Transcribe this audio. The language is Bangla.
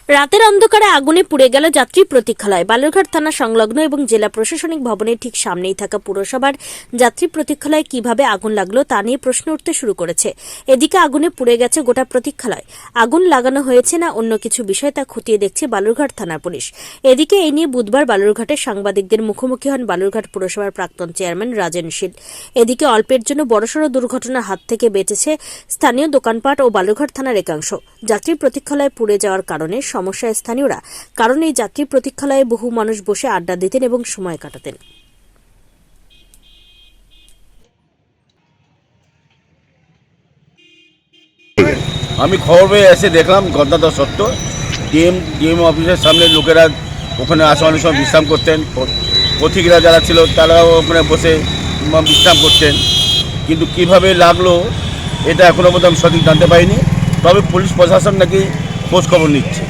রাতের অন্ধকারে আগুনে পুড়ে গেল যাত্রী প্রতীক্ষালয়। বালুরঘাট থানা সংলগ্ন এবং জেলা প্রশাসনিক ভবনের ঠিক সামনেই থাকা পুরসভার যাত্রী প্রতীক্ষালয়ে কিভাবে আগুন লাগলো তা নিয়ে প্রশ্ন উঠতে শুরু করেছে। এদিকে আগুনে পুড়ে গেছে গোটা প্রতীক্ষালয়। আগুন লাগানো হয়েছে না অন্য কিছু বিষয় তা খতিয়ে দেখছে বালুরঘাট থানার পুলিশ। এদিকে এই নিয়ে বুধবার বালুরঘাটে সাংবাদিকদের মুখোমুখি হন বালুরঘাট পুরসভার প্রাক্তন চেয়ারম্যান রাজেন শীল। এদিকে অল্পের জন্য বড়সড় দুর্ঘটনার হাত থেকে বেঁচেছে স্থানীয় দোকানপাট ও বালুরঘাট থানার একাংশ। যাত্রী প্রতীক্ষালয়ে পুড়ে যাওয়ার কারণে সমস্যায় স্থানীয়রা, কারণ এই যাত্রী প্রতীক্ষালয়ে বহু মানুষ বসে আড্ডা দিতেন এবং সময় কাটাতেন। আমি খবর পেয়ে এসে দেখলাম ঘটনাটা সত্য। ডিএম অফিসের সামনে লোকেরা ওখানে আসা অনেক সময় বিশ্রাম করতেন, পথিকরা যারা ছিল তারাও ওখানে বসে বিশ্রাম করতেন, কিন্তু কিভাবে লাগলো এটা এখনো পর্যন্ত আমি সঠিক জানতে পারিনি। তবে পুলিশ প্রশাসন নাকি খোঁজ খবর নিচ্ছে।